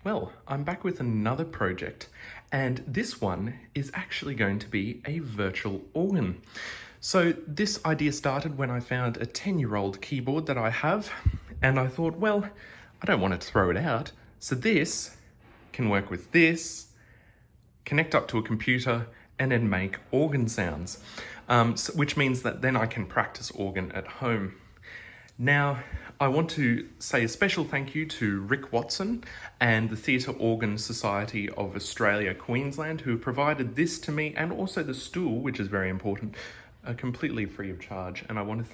Well, I'm back with another project, and this one is actually going to be a virtual organ. So this idea started when I found a 10-year-old keyboard that I have, and I thought, well, I don't want to throw it out, so this can work with this, connect up to a computer, and then make organ sounds, which means that then I can practice organ at home. Now, I want to say a special thank you to Rick Watson and the Theatre Organ Society of Australia, Queensland, who provided this to me, and also the stool, which is very important, completely free of charge. And I want to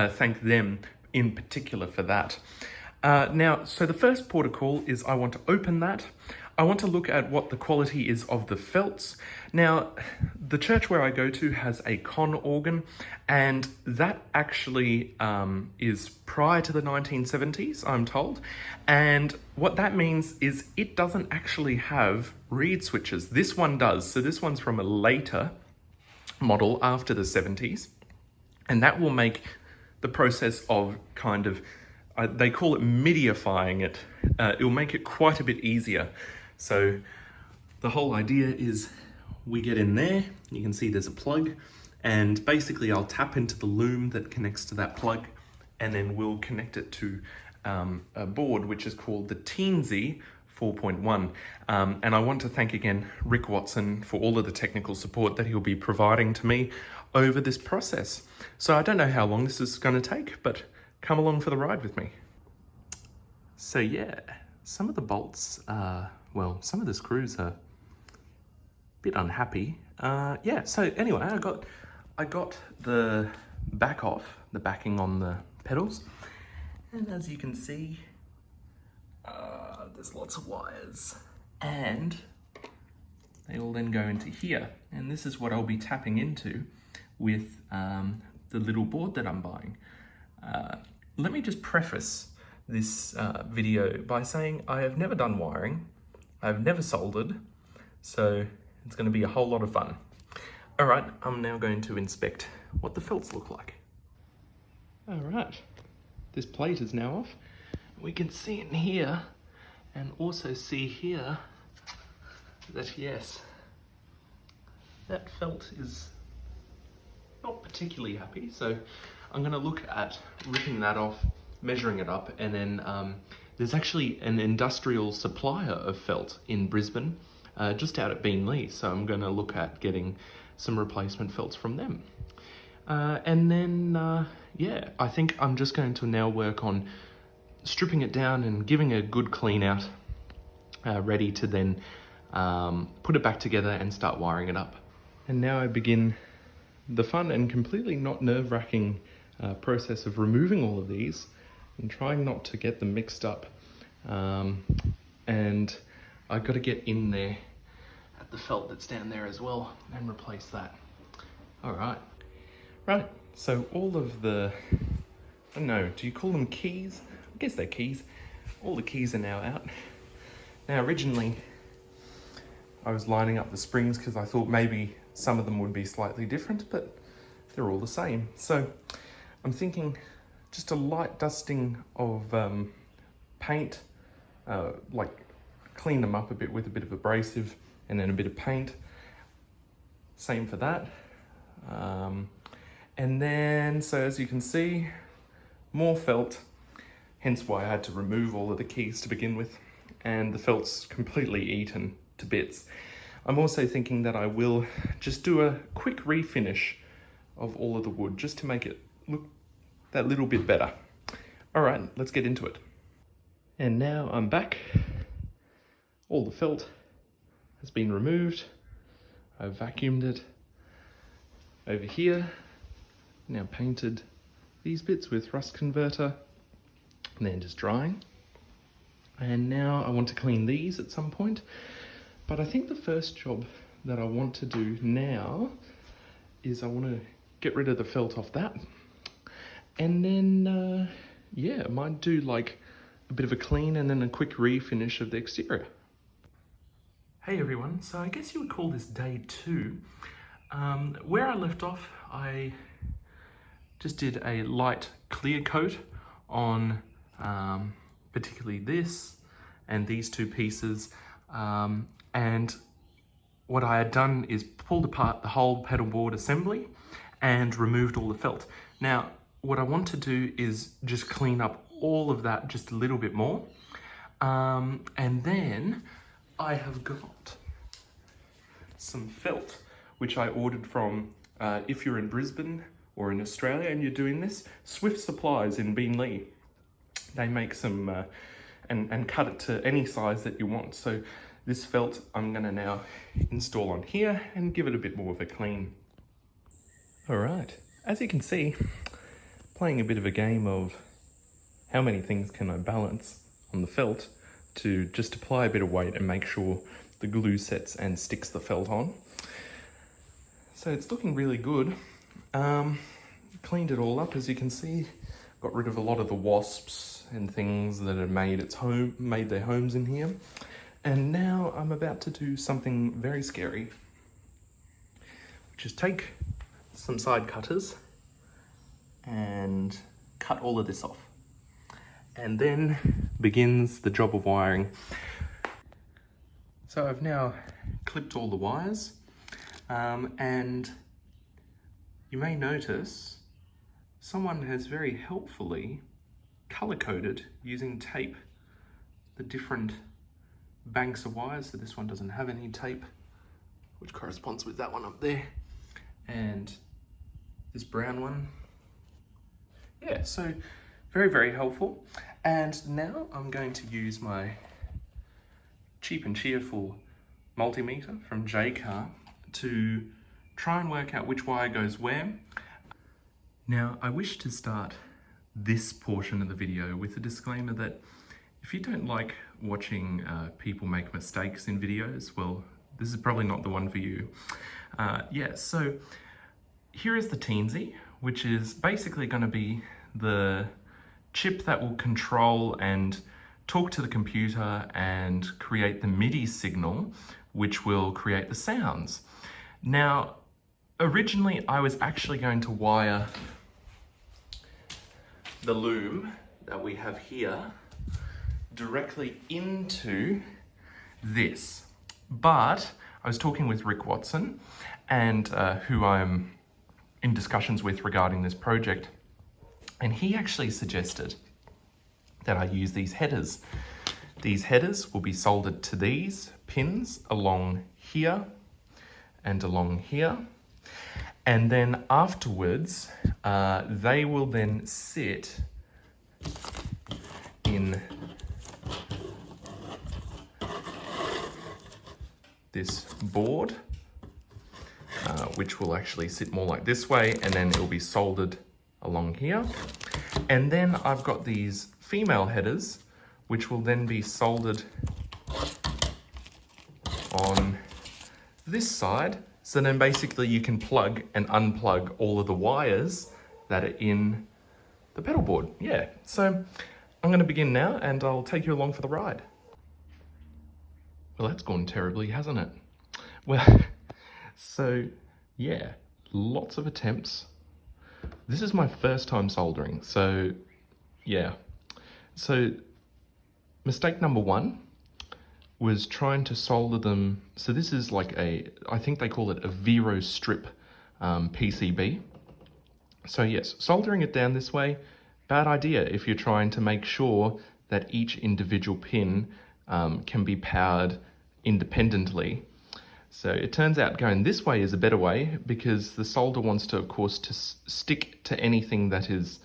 thank them in particular for that. Now, so the first port of call is I want to open that. I want to look at what the quality is of the felts. Now, the church where I go to has a con organ, and that actually is prior to the 1970s, I'm told. And what that means is it doesn't actually have reed switches. This one does. So this one's from a later model after the 70s. And that will make the process of kind of, they call it midifying it. It'll make it quite a bit easier. So the whole idea is we get in there, you can see there's a plug, and basically I'll tap into the loom that connects to that plug, and then we'll connect it to a board which is called the Teensy 4.1. And I want to thank again Rick Watson for all of the technical support that he'll be providing to me over this process. So I don't know how long this is going to take, but come along for the ride with me. So yeah, some of the bolts well, some of the screws are a bit unhappy. Yeah, so anyway, I got the back off, the backing on the pedals. And as you can see, there's lots of wires. And they all then go into here. And this is what I'll be tapping into with the little board that I'm buying. Let me just preface this video by saying I have never done wiring. I've never soldered, so it's going to be a whole lot of fun. All right, I'm now going to inspect what the felts look like. All right, this plate is now off. We can see in here, and also see here, that yes, that felt is not particularly happy. So I'm going to look at ripping that off, measuring it up, and then there's actually an industrial supplier of felt in Brisbane, just out at Beenleigh, so I'm going to look at getting some replacement felts from them. And then, yeah, I think I'm just going to now work on stripping it down and giving a good clean out, ready to then put it back together and start wiring it up. And now I begin the fun and completely not nerve-wracking process of removing all of these and trying not to get them mixed up. And I've got to get in there at the felt that's down there as well and replace that. All right. Right, so all of the, I don't know, do you call them keys? I guess they're keys. All the keys are now out. Now originally, I was lining up the springs because I thought maybe some of them would be slightly different, but they're all the same. So I'm thinking just a light dusting of paint, like clean them up a bit with a bit of abrasive and then a bit of paint. Same for that. And then, so as you can see, more felt, hence why I had to remove all of the keys to begin with, and the felt's completely eaten to bits. I'm also thinking that I will just do a quick refinish of all of the wood just to make it look that little bit better. All right, let's get into it. And now I'm back. All the felt has been removed. I've vacuumed it over here. Now painted these bits with rust converter and then just drying. And now I want to clean these at some point. But I think the first job that I want to do now is I want to get rid of the felt off that. And then, yeah, I might do like a bit of a clean and then a quick refinish of the exterior. Hey everyone, so I guess you would call this day 2. Where I left off, I just did a light clear coat on particularly this and these two pieces. And what I had done is pulled apart the whole pedal board assembly and removed all the felt. Now, what I want to do is just clean up all of that just a little bit more. And then I have got some felt, which I ordered from, if you're in Brisbane or in Australia and you're doing this, Swift Supplies in Beenleigh. They make some, and cut it to any size that you want. So this felt I'm gonna now install on here and give it a bit more of a clean. All right, as you can see, playing a bit of a game of how many things can I balance on the felt to just apply a bit of weight and make sure the glue sets and sticks the felt on. So it's looking really good. Cleaned it all up, as you can see. Got rid of a lot of the wasps and things that had made their homes in here. And now I'm about to do something very scary, which is take some side cutters and cut all of this off. And then begins the job of wiring. So I've now clipped all the wires, and you may notice someone has very helpfully color-coded using tape the different banks of wires. So this one doesn't have any tape, which corresponds with that one up there, and this brown one. Yeah, so very, very helpful. And now I'm going to use my cheap and cheerful multimeter from J-Car to try and work out which wire goes where. Now, I wish to start this portion of the video with a disclaimer that if you don't like watching people make mistakes in videos, well, this is probably not the one for you. Yeah, so here is the teensy, which is basically going to be the chip that will control and talk to the computer and create the MIDI signal, which will create the sounds. Now, originally I was actually going to wire the loom that we have here directly into this, but I was talking with Rick Watson, and who I'm in discussions with regarding this project, and he actually suggested that I use these headers. These headers will be soldered to these pins along here and along here, and then afterwards they will then sit in this board, which will actually sit more like this way, and then it will be soldered along here. And then I've got these female headers, which will then be soldered on this side. So then basically you can plug and unplug all of the wires that are in the pedal board. Yeah, so I'm gonna begin now and I'll take you along for the ride. Well, that's gone terribly, hasn't it? Well, so yeah, lots of attempts. This is my first time soldering, so yeah. So mistake number one was trying to solder them. So this is like I think they call it a Vero strip PCB. So yes, soldering it down this way, bad idea if you're trying to make sure that each individual pin can be powered independently. So it turns out going this way is a better way, because the solder wants to, of course, to stick to anything that is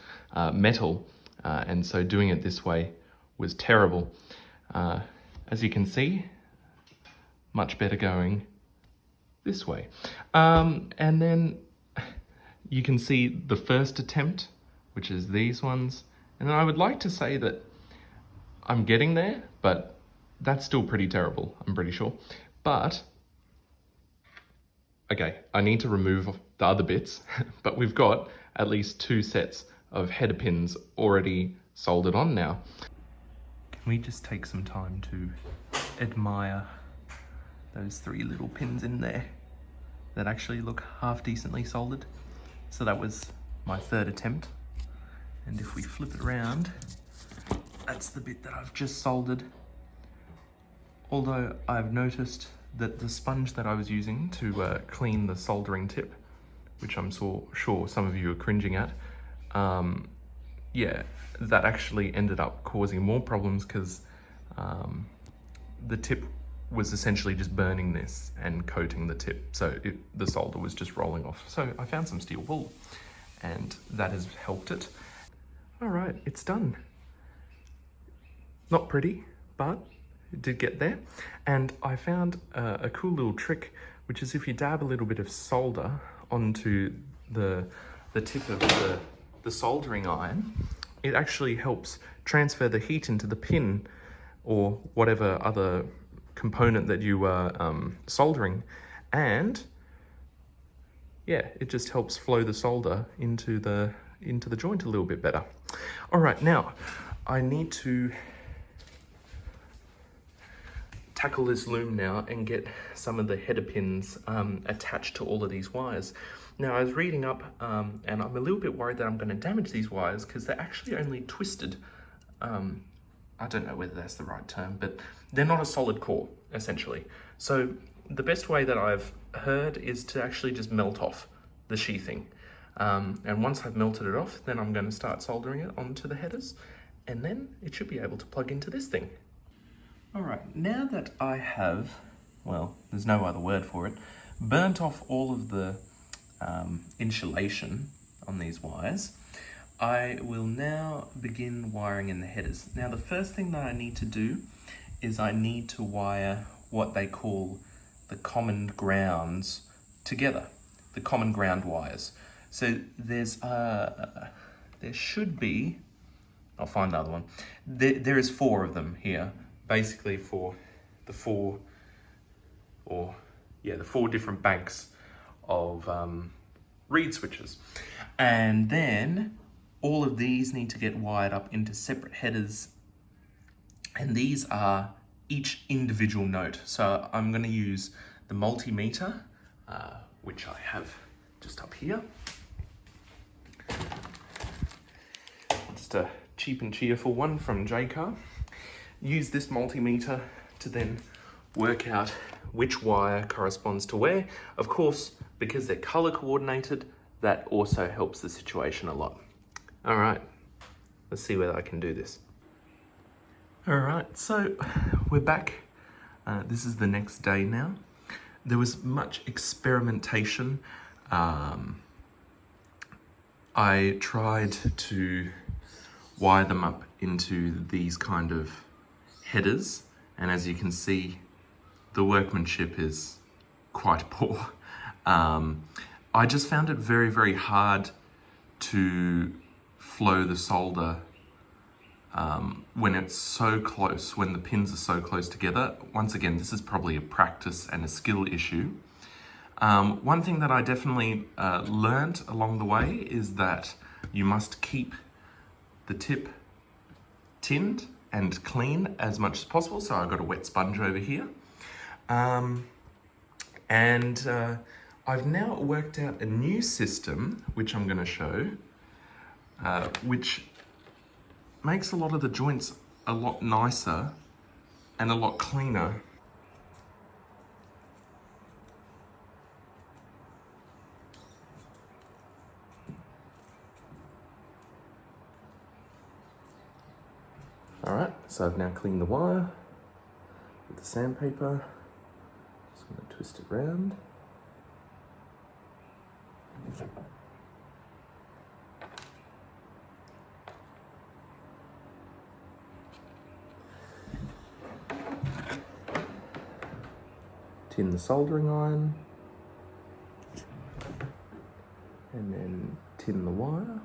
metal, and so doing it this way was terrible. As you can see, much better going this way. And then you can see the first attempt, which is these ones. And I would like to say that I'm getting there, but that's still pretty terrible, I'm pretty sure. But okay, I need to remove the other bits, but we've got at least 2 sets of header pins already soldered on now. Can we just take some time to admire those 3 little pins in there that actually look half decently soldered? So that was my 3rd attempt. And if we flip it around, that's the bit that I've just soldered Although I've noticed that the sponge that I was using to clean the soldering tip, which I'm sure some of you are cringing at, yeah, that actually ended up causing more problems because the tip was essentially just burning this and coating the tip. So the solder was just rolling off. So I found some steel wool and that has helped it. All right, it's done. Not pretty, but it did get there. And I found a cool little trick, which is if you dab a little bit of solder onto the tip of the soldering iron, it actually helps transfer the heat into the pin or whatever other component that you are soldering, and yeah, it just helps flow the solder into the joint a little bit better. All right, now I need to tackle this loom now and get some of the header pins attached to all of these wires. Now I was reading up and I'm a little bit worried that I'm going to damage these wires because they're actually only twisted. I don't know whether that's the right term, but they're not a solid core, essentially. So the best way that I've heard is to actually just melt off the sheathing. And once I've melted it off, then I'm going to start soldering it onto the headers, and then it should be able to plug into this thing. All right, now that I have, well, there's no other word for it, burnt off all of the insulation on these wires, I will now begin wiring in the headers. Now the first thing that I need to do is I need to wire what they call the common grounds together, the common ground wires. So there should be, I'll find the other one, there is 4 of them here, basically for the 4 different banks of reed switches. And then all of these need to get wired up into separate headers, and these are each individual note. So I'm going to use the multimeter, which I have just up here. Just a cheap and cheerful one from J-Car. Use this multimeter to then work out which wire corresponds to where. Of course, because they're color coordinated, that also helps the situation a lot. All right, let's see whether I can do this. All right, so we're back. This is the next day now. There was much experimentation. I tried to wire them up into these kind of headers, and as you can see, the workmanship is quite poor. I just found it very, very hard to flow the solder when it's so close, when the pins are so close together. Once again, this is probably a practice and a skill issue. One thing that I definitely learned along the way is that you must keep the tip tinned and clean as much as possible. So I've got a wet sponge over here. I've now worked out a new system, which I'm going to show, which makes a lot of the joints a lot nicer and a lot cleaner. All right, so I've now cleaned the wire with the sandpaper. Just going to twist it round. Tin the soldering iron, and then tin the wire.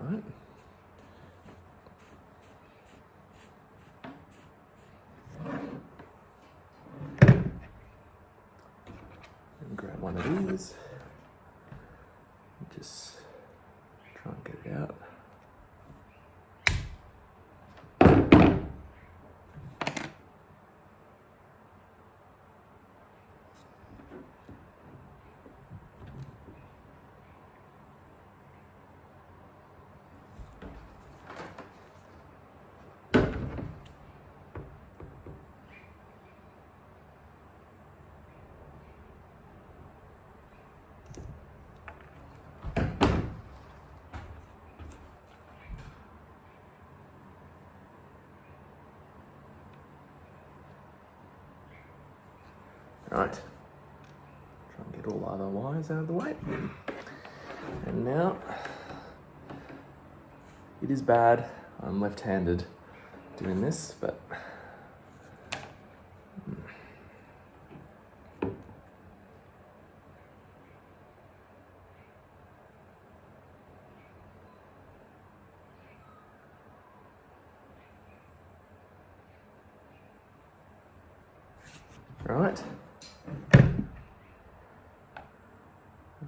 All right. Grab one of these and just try and get it out. Right, try and get all other wires out of the way. And now, it is bad, I'm left-handed doing this, but right.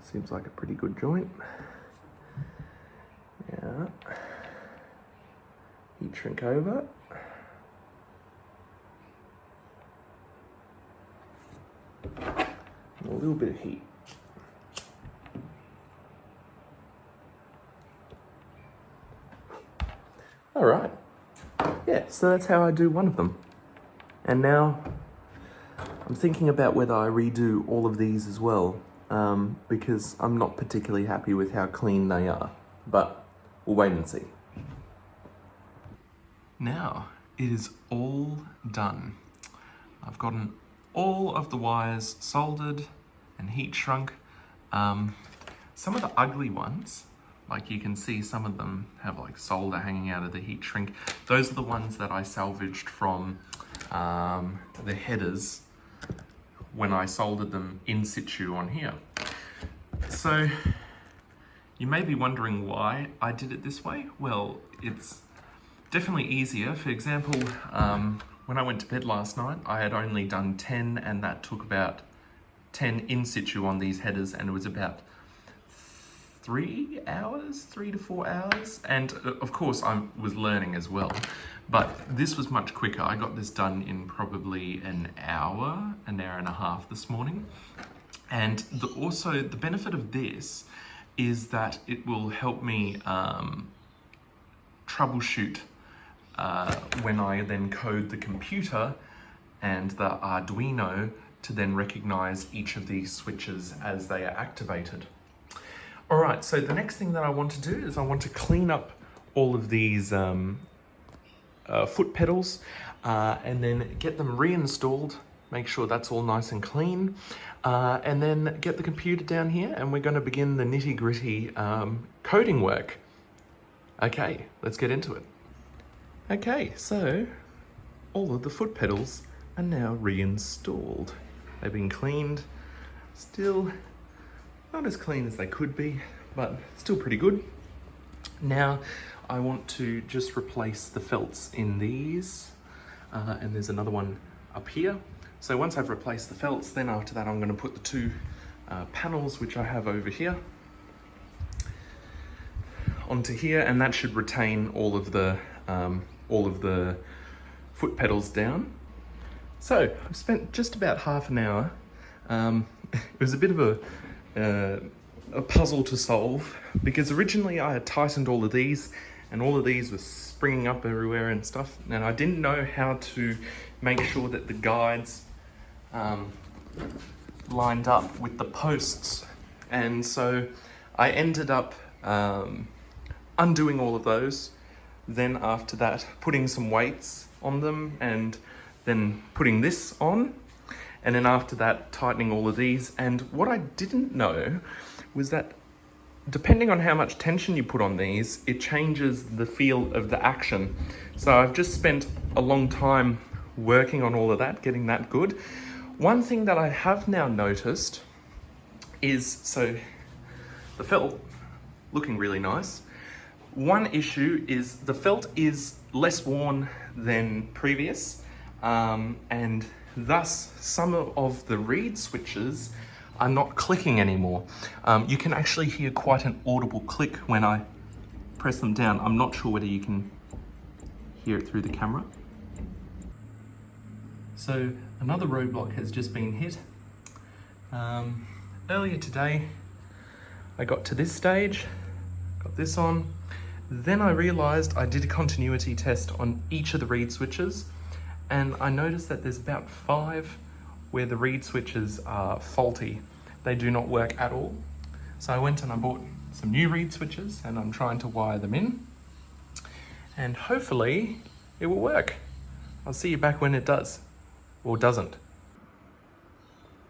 Seems like a pretty good joint. Yeah. Heat shrink over. And a little bit of heat. All right. Yeah, so that's how I do one of them. And now I'm thinking about whether I redo all of these as well, because I'm not particularly happy with how clean they are, but we'll wait and see. Now it is all done. I've gotten all of the wires soldered and heat shrunk. Some of the ugly ones, like you can see some of them have like solder hanging out of the heat shrink. Those are the ones that I salvaged from the headers when I soldered them in situ on here. So you may be wondering why I did it this way. Well, it's definitely easier. For example, when I went to bed last night, I had only done 10, and that took about 10 in situ on these headers, and it was about 3 to 4 hours. And of course I was learning as well, but this was much quicker. I got this done in probably an hour and a half this morning. And also the benefit of this is that it will help me troubleshoot when I then code the computer and the Arduino to then recognize each of these switches as they are activated. All right, so the next thing that I want to do is I want to clean up all of these foot pedals and then get them reinstalled, make sure that's all nice and clean, and then get the computer down here, and we're going to begin the nitty-gritty coding work. Okay, let's get into it. Okay, so all of the foot pedals are now reinstalled. They've been cleaned, still not as clean as they could be, but still pretty good. Now I want to just replace the felts in these, and there's another one up here. So once I've replaced the felts, then after that I'm going to put the two panels which I have over here onto here, and that should retain all of the foot pedals down. So I've spent just about half an hour. It was a bit of a puzzle to solve, because originally I had tightened all of these, and all of these were springing up everywhere and stuff, and I didn't know how to make sure that the guides lined up with the posts, and so I ended up undoing all of those, then after that putting some weights on them, and then putting this on, and then after that tightening all of these. And what I didn't know was that depending on how much tension you put on these, it changes the feel of the action. So I've just spent a long time working on all of that, getting that good. One thing that I have now noticed is, so the felt looking really nice. One issue is the felt is less worn than previous, and thus some of the reed switches are not clicking anymore. You can actually hear quite an audible click when I press them down. I'm not sure whether you can hear it through the camera. So another roadblock has just been hit. Earlier today, I got to this stage, got this on. Then I realized I did a continuity test on each of the reed switches, and I noticed that there's about 5 where the reed switches are faulty. They do not work at all. So I went and I bought some new reed switches, and I'm trying to wire them in, and hopefully it will work. I'll see you back when it does, or doesn't.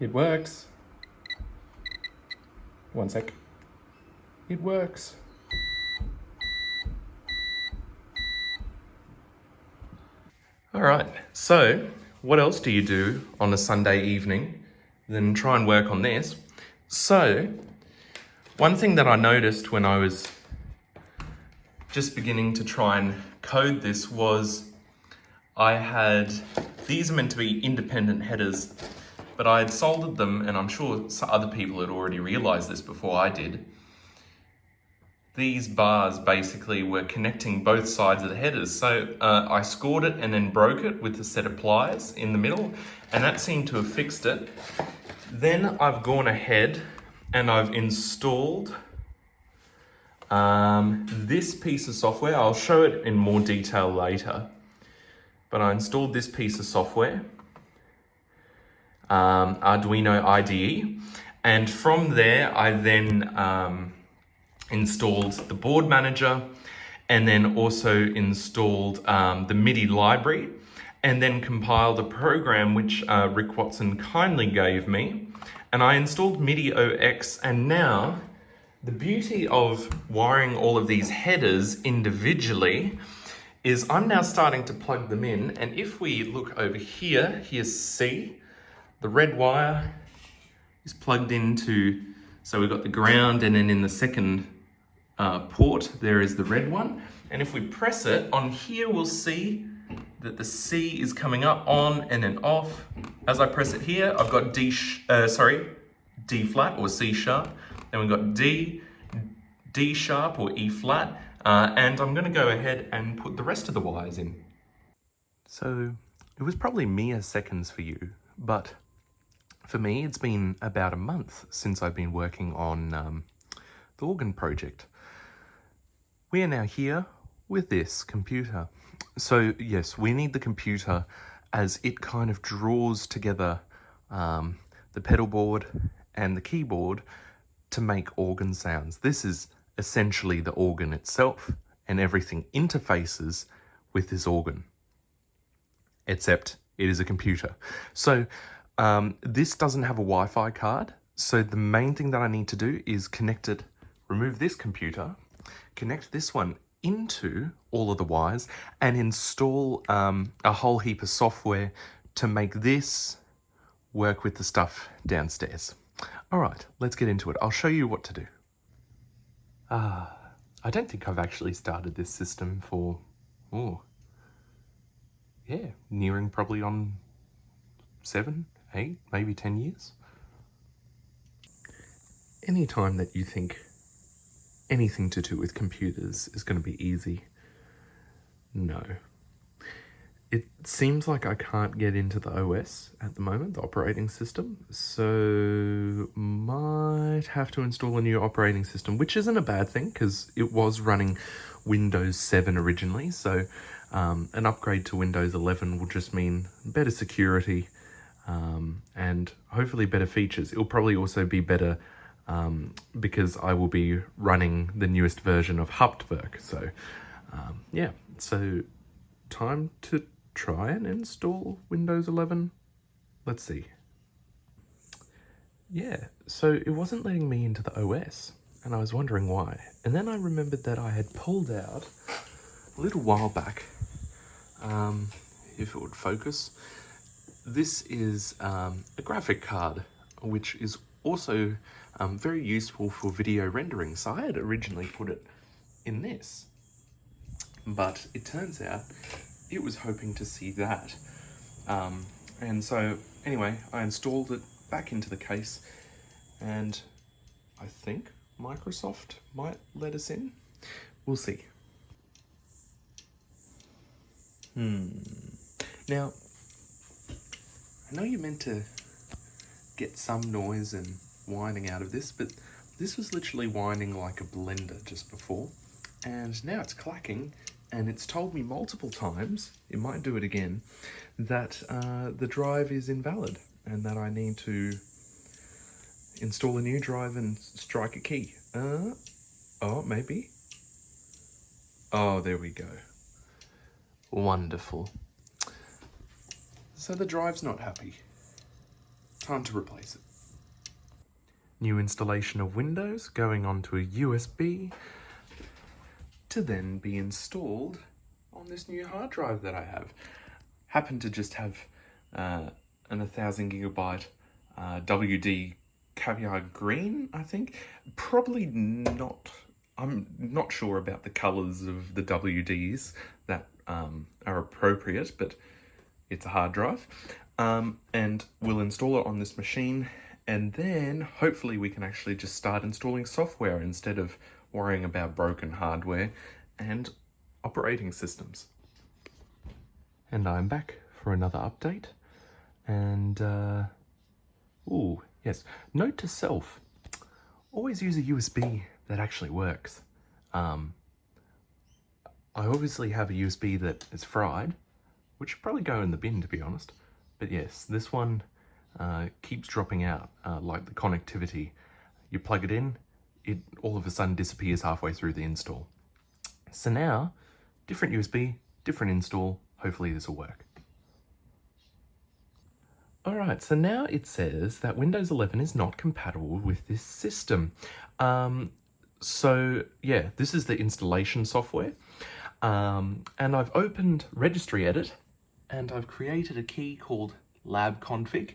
It works. One sec. It works. All right, so what else do you do on a Sunday evening than try and work on this? So, one thing that I noticed when I was just beginning to try and code this was these are meant to be independent headers, but I had soldered them, and I'm sure other people had already realized this before I did. These bars basically were connecting both sides of the headers. So I scored it and then broke it with a set of pliers in the middle, and that seemed to have fixed it. Then I've gone ahead and I've installed this piece of software. I'll show it in more detail later, but I installed this piece of software, Arduino IDE, and from there I then installed the board manager, and then also installed the MIDI library, and then compiled a program which Rick Watson kindly gave me, and I installed MIDI OX. And now the beauty of wiring all of these headers individually is I'm now starting to plug them in, and if we look over here, here's C, the red wire is plugged into, so we've got the ground, and then in the second port there is the red one, and if we press it on here, we'll see that the C is coming up, on and then off. As I press it here, I've got D flat or C sharp, then we've got D sharp or E flat, and I'm going to go ahead and put the rest of the wires in. So it was probably mere seconds for you, but for me it's been about a month since I've been working on the organ project. We are now here with this computer. So yes, we need the computer as it kind of draws together the pedal board and the keyboard to make organ sounds. This is essentially the organ itself, and everything interfaces with this organ, except it is a computer. So this doesn't have a Wi-Fi card, so the main thing that I need to do is connect it, remove this computer, connect this one into all of the wires, and install a whole heap of software to make this work with the stuff downstairs. All right, let's get into it. I'll show you what to do. I don't think I've actually started this system for, nearing probably on 7, 8, maybe 10 years. Anytime that you think anything to do with computers is going to be easy, no. It seems like I can't get into the OS at the moment, the operating system, so might have to install a new operating system, which isn't a bad thing because it was running Windows 7 originally, so an upgrade to Windows 11 will just mean better security and hopefully better features. It'll probably also be better because I will be running the newest version of Hauptwerk. So yeah, so time to try and install Windows 11. Let's see. Yeah, so it wasn't letting me into the OS, and I was wondering why. And then I remembered that I had pulled out a little while back, if it would focus, this is a graphic card, which is also very useful for video rendering. So I had originally put it in this, but it turns out it was hoping to see that. And so anyway, I installed it back into the case, and I think Microsoft might let us in. We'll see. Now, I know you're meant to get some noise and whining out of this, but this was literally whining like a blender just before, and now it's clacking, and it's told me multiple times, it might do it again, that the drive is invalid and that I need to install a new drive and strike a key. Oh, maybe. Oh, there we go. Wonderful. So the drive's not happy. time to replace it. New installation of Windows going onto a USB to then be installed on this new hard drive that I have. Happen to just have an 1000 gigabyte WD Caviar Green, I think. Probably not, I'm not sure about the colors of the WDs that are appropriate, but it's a hard drive. And we'll install it on this machine, and then hopefully we can actually just start installing software instead of worrying about broken hardware and operating systems. And I'm back for another update. And, ooh, yes, note to self, always use a USB that actually works. I obviously have a USB that is fried, which should probably go in the bin, to be honest. But yes, this one keeps dropping out, like the connectivity. You plug it in, it all of a sudden disappears halfway through the install. So now, different USB, different install, hopefully this will work. Alright, so now it says that Windows 11 is not compatible with this system. So yeah, this is the installation software. And I've opened Registry Edit, and I've created a key called labconfig,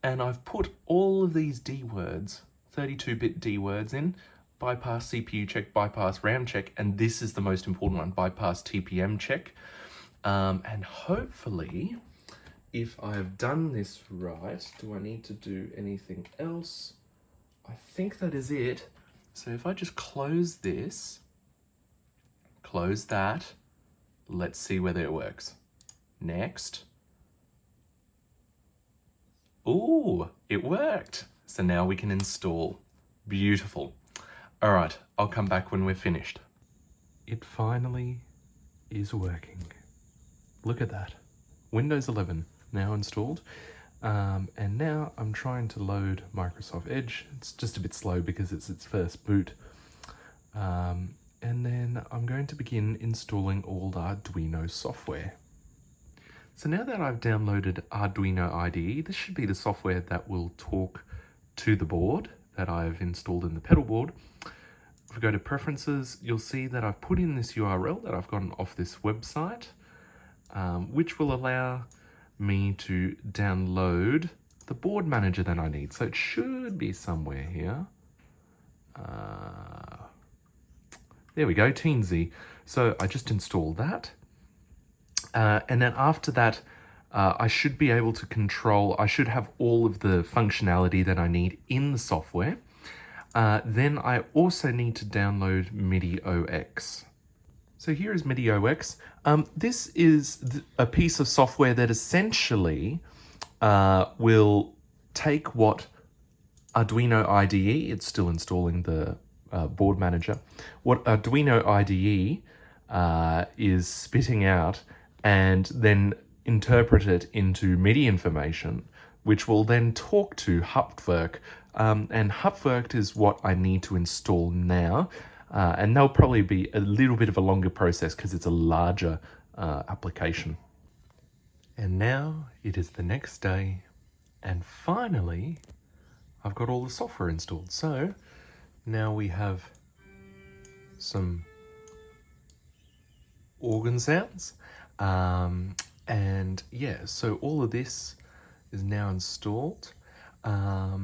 and I've put all of these D words, 32-bit D words in, bypass CPU check, bypass RAM check, and this is the most important one, bypass TPM check. And hopefully, if I've done this right, do I need to do anything else? I think that is it. So if I just close this, close that, let's see whether it works. Next. Ooh, it worked. So now we can install. Beautiful. All right, I'll come back when we're finished. It finally is working. Look at that. Windows 11 now installed. And now I'm trying to load Microsoft Edge. It's just a bit slow because it's its first boot. And then I'm going to begin installing all the Arduino software. So now that I've downloaded Arduino IDE, this should be the software that will talk to the board that I've installed in the pedal board. If we go to preferences, you'll see that I've put in this URL that I've gotten off this website, which will allow me to download the board manager that I need. So it should be somewhere here. There we go, Teensy. So I just installed that. And then after that, I should be able to control, I should have all of the functionality that I need in the software. Then I also need to download MIDI-OX. So here is MIDI-OX. This is a piece of software that essentially will take what Arduino IDE, it's still installing the board manager, what Arduino IDE is spitting out, and then interpret it into MIDI information, which will then talk to Hauptwerk. And Hauptwerk is what I need to install now. And there'll probably be a little bit of a longer process because it's a larger application. And now it is the next day, and finally I've got all the software installed. So now we have some organ sounds. And yeah, so all of this is now installed. I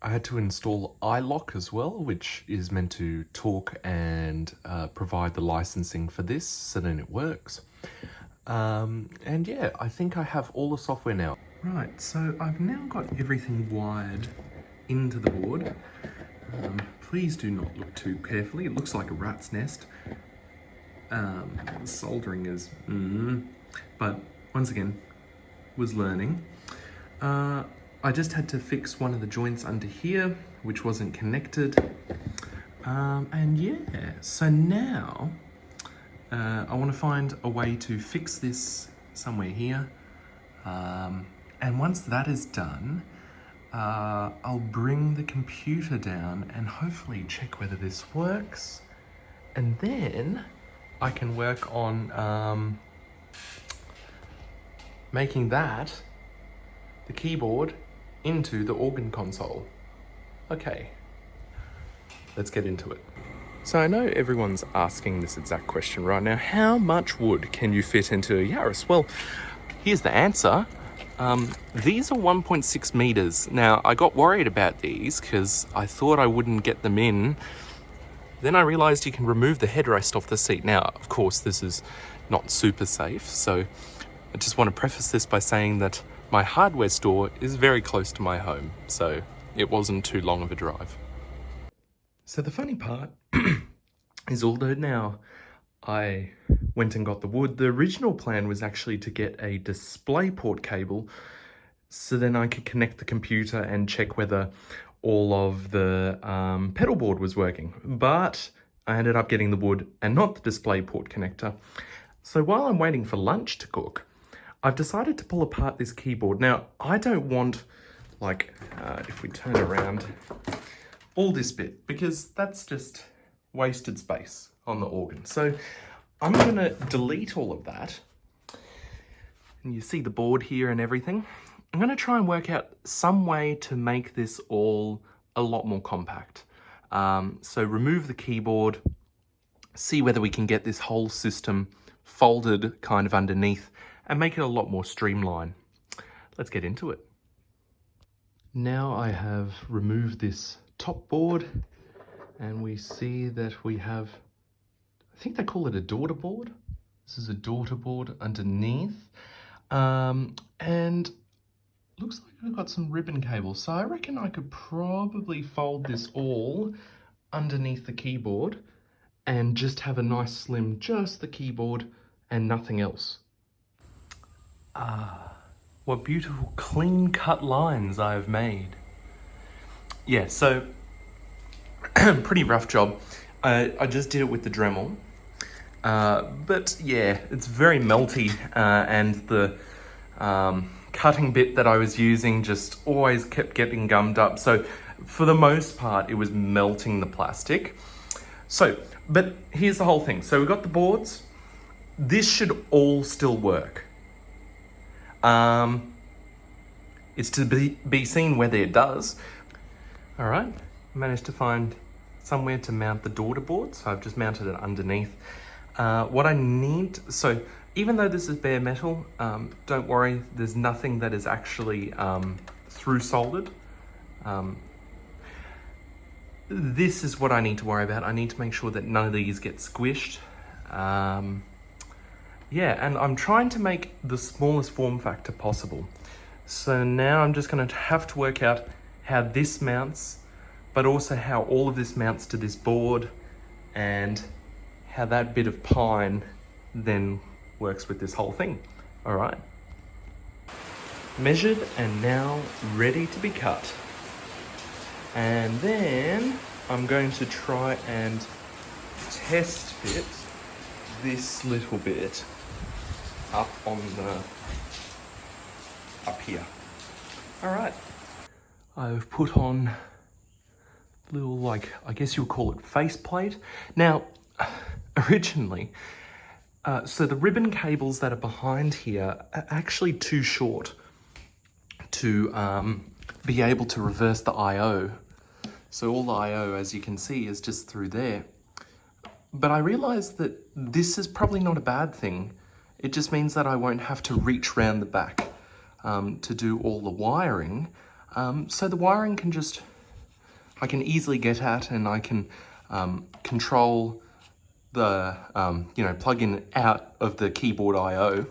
had to install iLok as well, which is meant to talk and provide the licensing for this, so then it works. And yeah, I think I have all the software now. Right, so I've now got everything wired into the board. Please do not look too carefully. It looks like a rat's nest. Soldering is, but once again, was learning. I just had to fix one of the joints under here, which wasn't connected. And yeah, so now I want to find a way to fix this somewhere here. And once that is done, I'll bring the computer down and hopefully check whether this works. And then I can work on making that the keyboard into the organ console. Okay, let's get into it. So I know everyone's asking this exact question right now. How much wood can you fit into a Yaris? Well, here's the answer. These are 1.6 meters. Now, I got worried about these because I thought I wouldn't get them in. Then I realized you can remove the headrest off the seat. Now, of course, this is not super safe. So I just want to preface this by saying that my hardware store is very close to my home. So it wasn't too long of a drive. So the funny part is, although now I went and got the wood, the original plan was actually to get a DisplayPort cable so then I could connect the computer and check whether all of the pedalboard was working. But I ended up getting the wood and not the DisplayPort connector. So while I'm waiting for lunch to cook, I've decided to pull apart this keyboard. Now, I don't want, like, if we turn around, all this bit, because that's just wasted space on the organ. So I'm going to delete all of that. And you see the board here and everything. I'm going to try and work out some way to make this all a lot more compact. So remove the keyboard, see whether we can get this whole system folded kind of underneath and make it a lot more streamlined. Let's get into it. Now I have removed this top board and we see that we have, I think they call it a daughter board. This is a daughter board underneath. And looks like I've got some ribbon cable. So I reckon I could probably fold this all underneath the keyboard and just have a nice slim, just the keyboard and nothing else. Ah, what beautiful clean cut lines I have made. Yeah, so pretty rough job. I just did it with the Dremel. But yeah, it's very melty and the cutting bit that I was using just always kept getting gummed up. So for the most part, it was melting the plastic. So, but here's the whole thing. So we've got the boards. This should all still work. It's to be seen whether it does. All right, managed to find somewhere to mount the daughter board. So I've just mounted it underneath. What I need, so even though this is bare metal, don't worry, there's nothing that is actually through soldered. This is what I need to worry about. I need to make sure that none of these get squished. Yeah, and I'm trying to make the smallest form factor possible. So now I'm just going to have to work out how this mounts, but also how all of this mounts to this board and how that bit of pine then works with this whole thing. All right. Measured and now ready to be cut. And then I'm going to try and test fit this little bit up on up here. All right. I've put on little, like, I guess you would call it faceplate. Now, originally, so the ribbon cables that are behind here are actually too short to be able to reverse the I/O. So all the I/O, as you can see, is just through there. But I realized that this is probably not a bad thing. It just means that I won't have to reach around the back to do all the wiring. So the wiring can just, I can easily get at, and I can control the, plug in out of the keyboard I/O,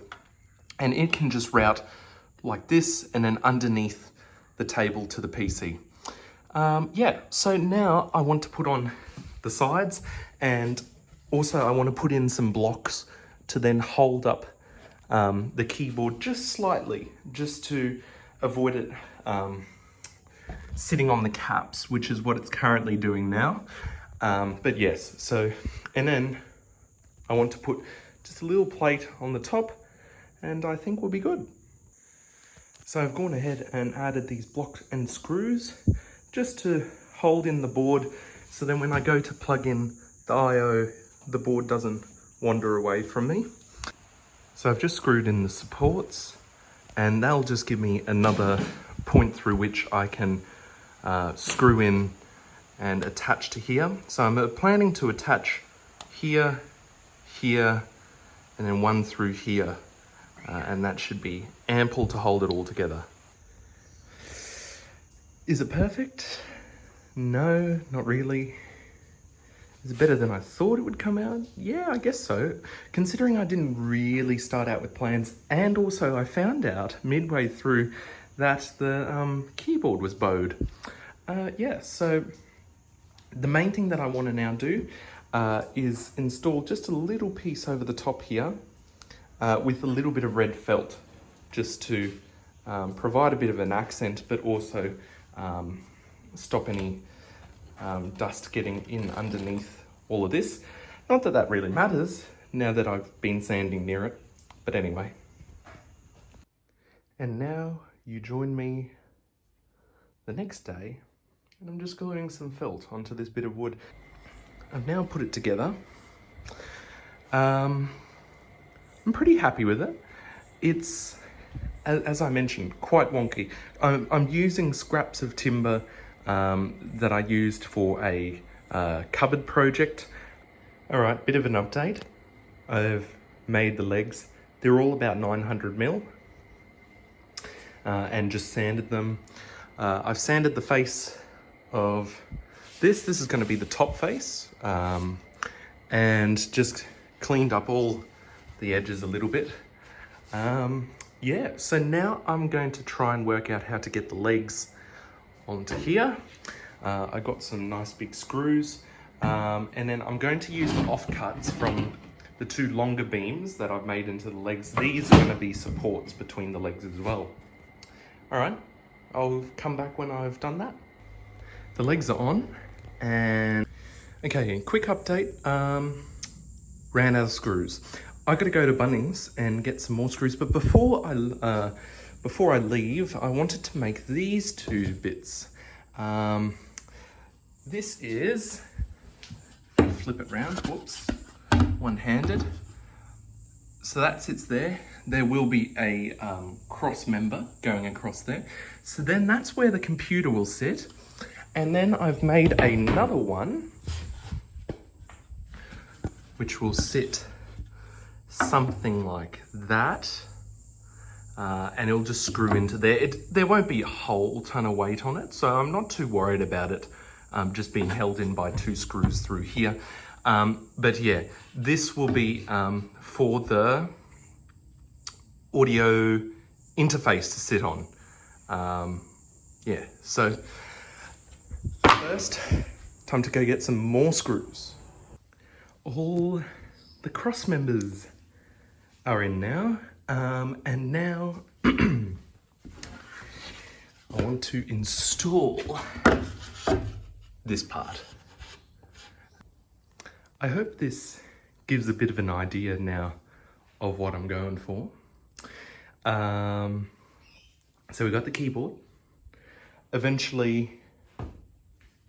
and it can just route like this and then underneath the table to the PC. Yeah, so now I want to put on the sides, and also I want to put in some blocks to then hold up the keyboard just slightly, just to avoid it sitting on the caps, which is what it's currently doing now. But yes, so, and then I want to put just a little plate on the top, and I think we'll be good. So I've gone ahead and added these blocks and screws just to hold in the board, so then when I go to plug in the I/O, the board doesn't wander away from me. So I've just screwed in the supports, and that'll just give me another point through which I can screw in and attach to here. So I'm planning to attach here, here, and then one through here. And that should be ample to hold it all together. Is it perfect? No, not really. Is it better than I thought it would come out? Yeah, I guess so. Considering I didn't really start out with plans, and also I found out midway through that the keyboard was bowed. Yeah, so the main thing that I want to now do is install just a little piece over the top here with a little bit of red felt, just to provide a bit of an accent, but also stop any dust getting in underneath all of this. Not that that really matters now that I've been sanding near it, but anyway. And now you join me the next day, and I'm just gluing some felt onto this bit of wood. I've now put it together. I'm pretty happy with it. It's, as I mentioned, quite wonky. I'm using scraps of timber that I used for a cupboard project. All right, bit of an update. I've made the legs. They're all about 900 mil and just sanded them. I've sanded the face of this. This is going to be the top face, and just cleaned up all the edges a little bit. Yeah, so now I'm going to try and work out how to get the legs onto here. I got some nice big screws, and then I'm going to use the offcuts from the two longer beams that I've made into the legs. These are going to be supports between the legs as well. All right, I'll come back when I've done that. The legs are on, and okay, quick update. Ran out of screws. I got to go to Bunnings and get some more screws, but before I leave, I wanted to make these two bits. This is, flip it round, whoops, one-handed. So that sits there. There will be a cross member going across there. So then that's where the computer will sit. And then I've made another one, which will sit something like that. And it'll just screw into there. There won't be a whole ton of weight on it, so I'm not too worried about it just being held in by two screws through here. But yeah, this will be for the audio interface to sit on. Yeah, so first, time to go get some more screws. All the cross members are in now, and now I want to install this part. I hope this gives a bit of an idea now of what I'm going for. So we got the keyboard, eventually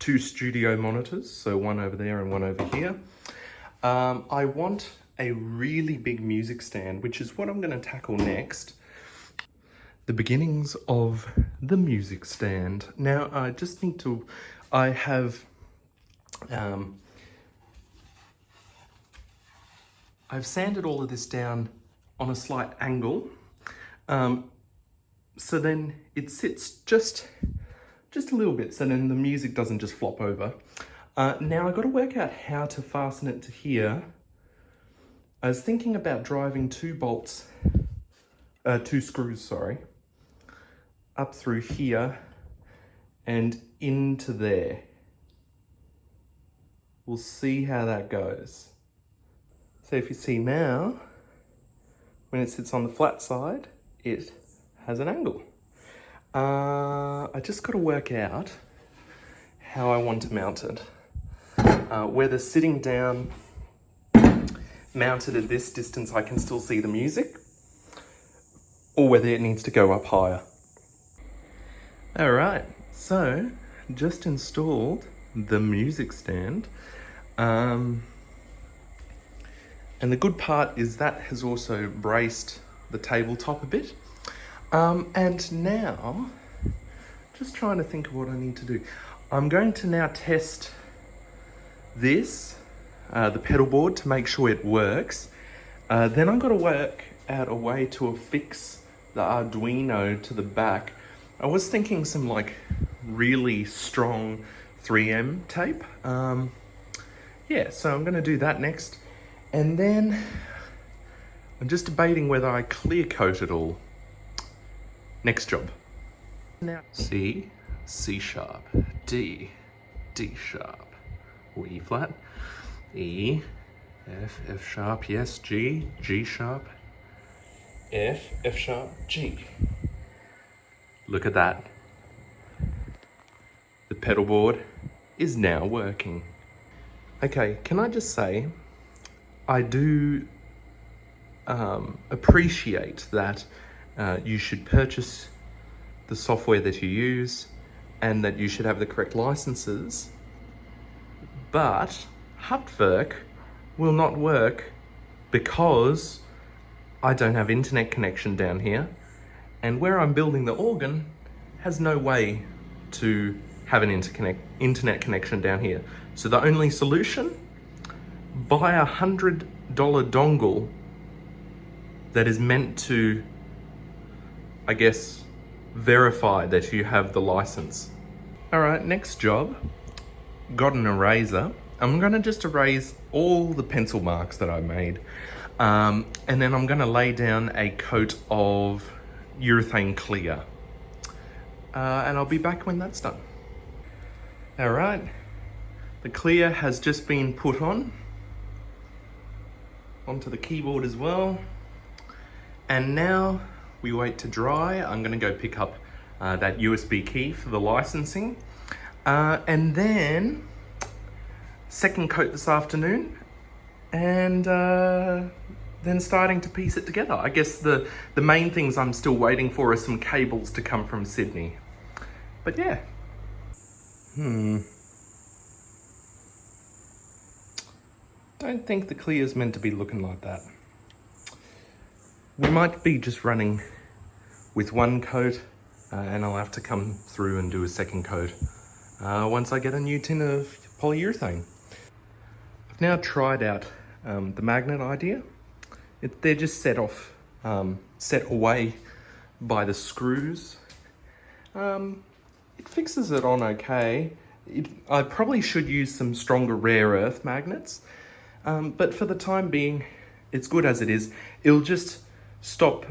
two studio monitors, so one over there and one over here. I want a really big music stand, which is what I'm going to tackle next. The beginnings of the music stand. Now I just need to, I've sanded all of this down on a slight angle, so then it sits just a little bit, so then the music doesn't just flop over. Now I've got to work out how to fasten it to here. I was thinking about driving two screws, sorry, up through here and into there. We'll see how that goes. So if you see now, when it sits on the flat side, it has an angle. I just got to work out how I want to mount it. Whether sitting down, mounted at this distance, I can still see the music, or whether it needs to go up higher. All right, so just installed the music stand. And the good part is that has also braced the tabletop a bit. And now, just trying to think of what I need to do. I'm going to now test this, the pedal board, to make sure it works. Then I've got to work out a way to affix the Arduino to the back. I was thinking some like really strong 3M tape. Yeah, so I'm gonna do that next. And then I'm just debating whether I clear coat it all. Next job. Now C, C sharp, D, D sharp, or E flat, E, F, F sharp, yes, G, G sharp, F, F sharp, G. Look at that. The pedal board is now working. Okay, can I just say, I do appreciate that you should purchase the software that you use and that you should have the correct licenses, but Hauptwerk will not work because I don't have internet connection down here, and where I'm building the organ has no way to have an internet connection down here. So the only solution, buy a $100 dongle that is meant to, I guess, verify that you have the license. All right, next job, got an eraser. I'm gonna just erase all the pencil marks that I made. And then I'm gonna lay down a coat of urethane clear. And I'll be back when that's done. All right, the clear has just been put onto the keyboard as well. And now we wait to dry. I'm gonna go pick up that USB key for the licensing. And then second coat this afternoon, and then starting to piece it together. I guess the main things I'm still waiting for are some cables to come from Sydney. But yeah. Don't think the clear's meant to be looking like that. We might be just running with one coat, and I'll have to come through and do a second coat once I get a new tin of polyurethane. I've now tried out the magnet idea. They're just set away by the screws. It fixes it on okay. I probably should use some stronger rare earth magnets, but for the time being, it's good as it is. It'll just stop,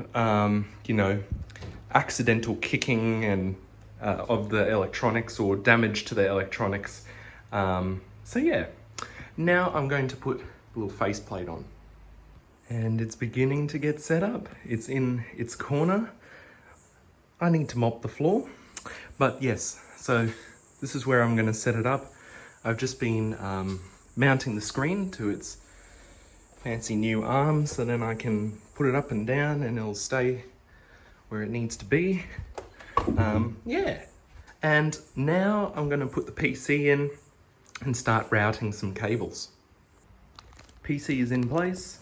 accidental kicking and of the electronics or damage to the electronics. So yeah, now I'm going to put a little faceplate on. And it's beginning to get set up. It's in its corner. I need to mop the floor, but yes, so this is where I'm gonna set it up. I've just been mounting the screen to its fancy new arms, so then I can put it up and down and it'll stay where it needs to be. Yeah, and now I'm gonna put the PC in and start routing some cables. PC is in place,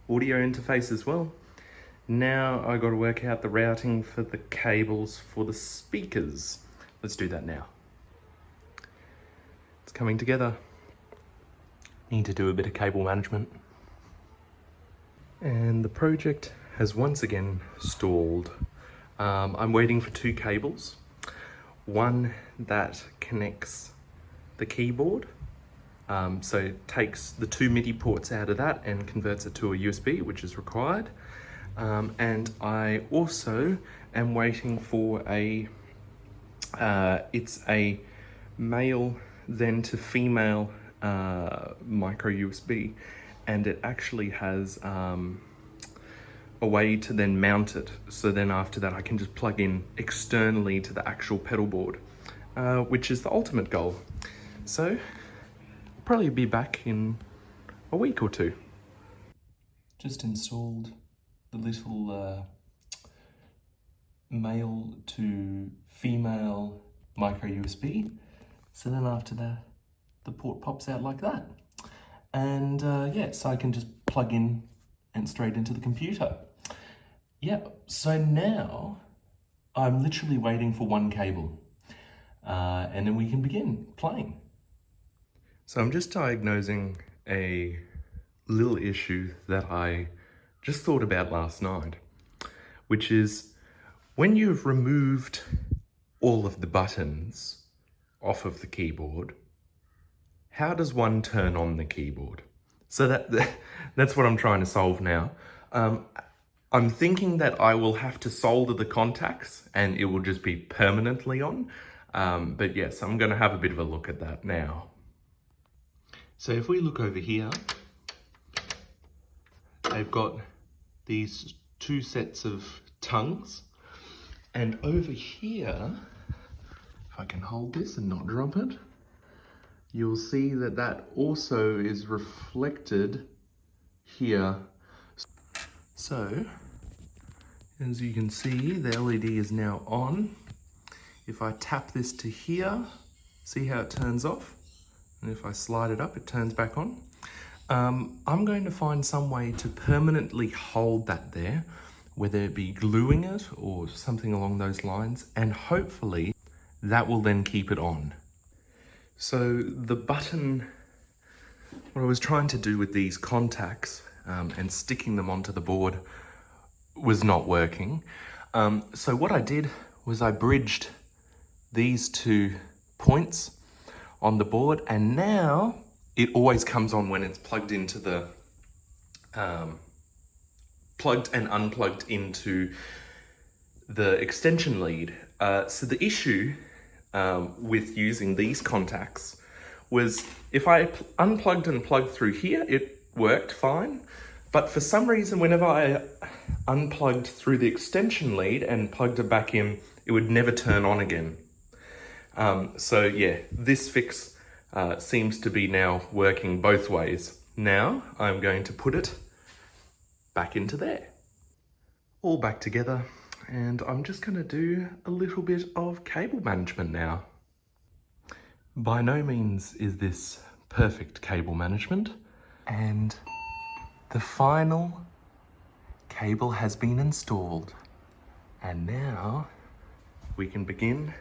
audio interface as well. Now I got to work out the routing for the cables for the speakers. Let's do that now. It's coming together. Need to do a bit of cable management. And the project has once again stalled. I'm waiting for two cables. One that connects the keyboard. So it takes the two MIDI ports out of that and converts it to a USB, which is required. And I also am waiting for it's a male then to female micro USB, and it actually has a way to then mount it. So then after that I can just plug in externally to the actual pedal board, which is the ultimate goal. So I'll probably be back in a week or two. Just installed the little male to female micro USB. So then after that, the port pops out like that. And yeah, so I can just plug in and straight into the computer. Yeah, so now I'm literally waiting for one cable and then we can begin playing. So I'm just diagnosing a little issue that I just thought about last night, which is when you've removed all of the buttons off of the keyboard, how does one turn on the keyboard? So that's what I'm trying to solve now. I'm thinking that I will have to solder the contacts and it will just be permanently on. But yes, I'm going to have a bit of a look at that now. So if we look over here, they've got these two sets of tongues. And over here, if I can hold this and not drop it, you'll see that that also is reflected here. So, as you can see, the LED is now on. If I tap this to here, see how it turns off? And if I slide it up, it turns back on. I'm going to find some way to permanently hold that there, whether it be gluing it or something along those lines, and hopefully that will then keep it on. So the button, what I was trying to do with these contacts and sticking them onto the board was not working. So what I did was I bridged these two points on the board, and now it always comes on when it's plugged into the, plugged and unplugged into the extension lead. So the issue with using these contacts was if I unplugged and plugged through here, it worked fine. But for some reason, whenever I unplugged through the extension lead and plugged it back in, it would never turn on again. So yeah, this fix seems to be now working both ways. Now I'm going to put it back into there. All back together, and I'm just going to do a little bit of cable management now. By no means is this perfect cable management, and the final cable has been installed, and now we can begin.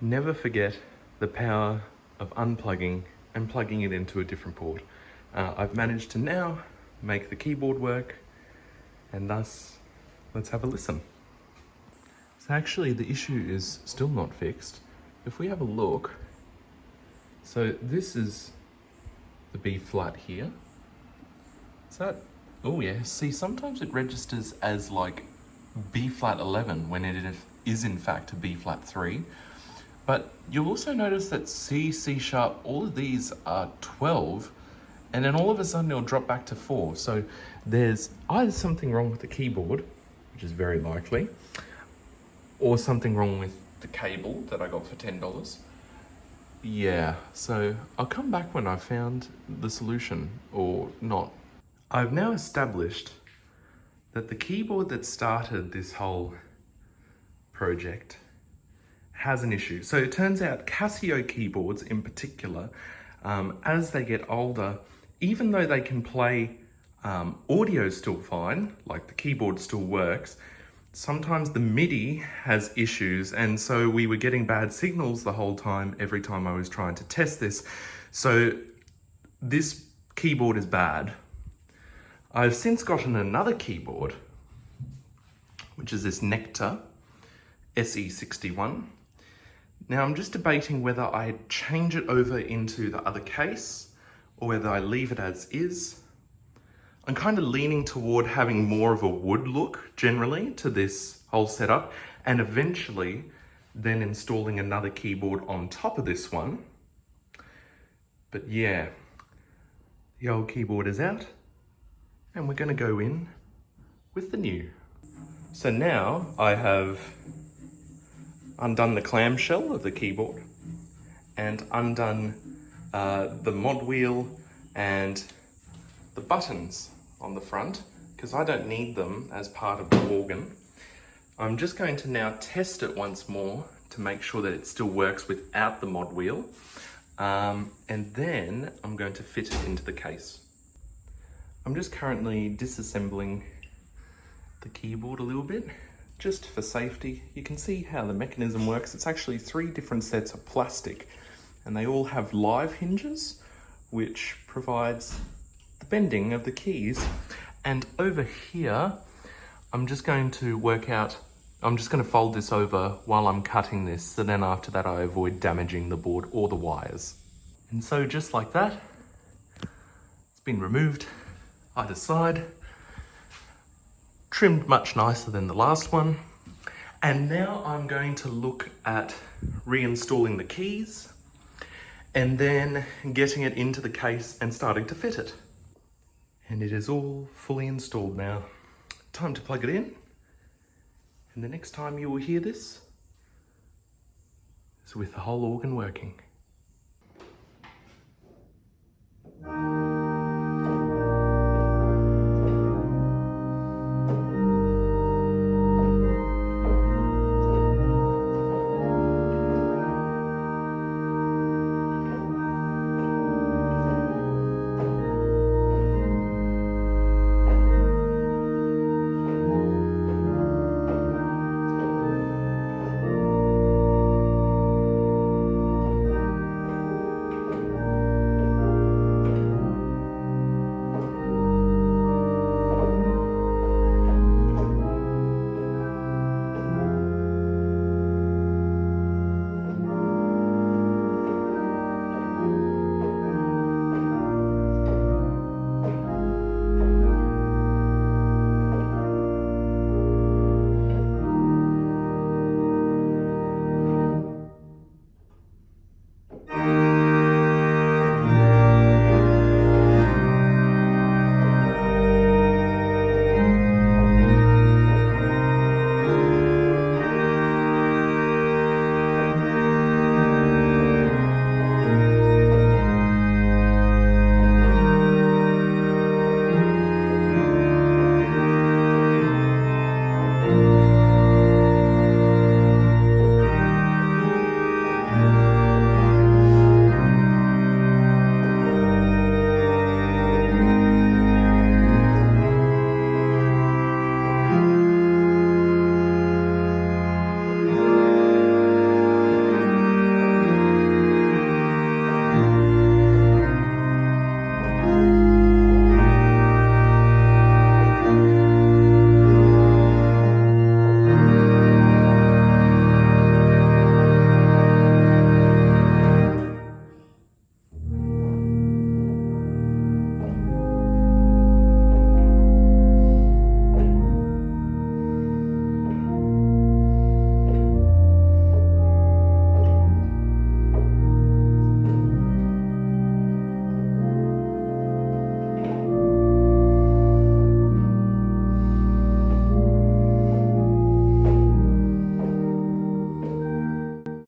Never forget the power of unplugging and plugging it into a different port. I've managed to now make the keyboard work, and thus, let's have a listen. So actually the issue is still not fixed. If we have a look, so this is the B flat here. Is that, oh yeah, see sometimes it registers as like B flat 11 when it is in fact a B flat 3. But you'll also notice that C, C sharp, all of these are 12, and then all of a sudden it'll drop back to 4. So there's either something wrong with the keyboard, which is very likely, or something wrong with the cable that I got for $10. Yeah, so I'll come back when I've found the solution, or not. I've now established that the keyboard that started this whole project has an issue. So it turns out Casio keyboards in particular, as they get older, even though they can play audio still fine, like the keyboard still works, sometimes the MIDI has issues, and so we were getting bad signals the whole time, every time I was trying to test this. So this keyboard is bad. I've since gotten another keyboard, which is this Nectar SE61. Now I'm just debating whether I change it over into the other case or whether I leave it as is. I'm kind of leaning toward having more of a wood look generally to this whole setup, and eventually then installing another keyboard on top of this one. But yeah, the old keyboard is out and we're going to go in with the new. So now I have undone the clamshell of the keyboard and undone the mod wheel and the buttons on the front, because I don't need them as part of the organ. I'm just going to now test it once more to make sure that it still works without the mod wheel, and then I'm going to fit it into the case. I'm just currently disassembling the keyboard a little bit just for safety, you can see how the mechanism works. It's actually 3 different sets of plastic, and they all have live hinges, which provides the bending of the keys. And over here, I'm just going to fold this over while I'm cutting this, so then after that I avoid damaging the board or the wires. And so just like that, it's been removed either side, trimmed much nicer than the last one. And now I'm going to look at reinstalling the keys and then getting it into the case and starting to fit it. And it is all fully installed now. Time to plug it in. And the next time you will hear this is with the whole organ working.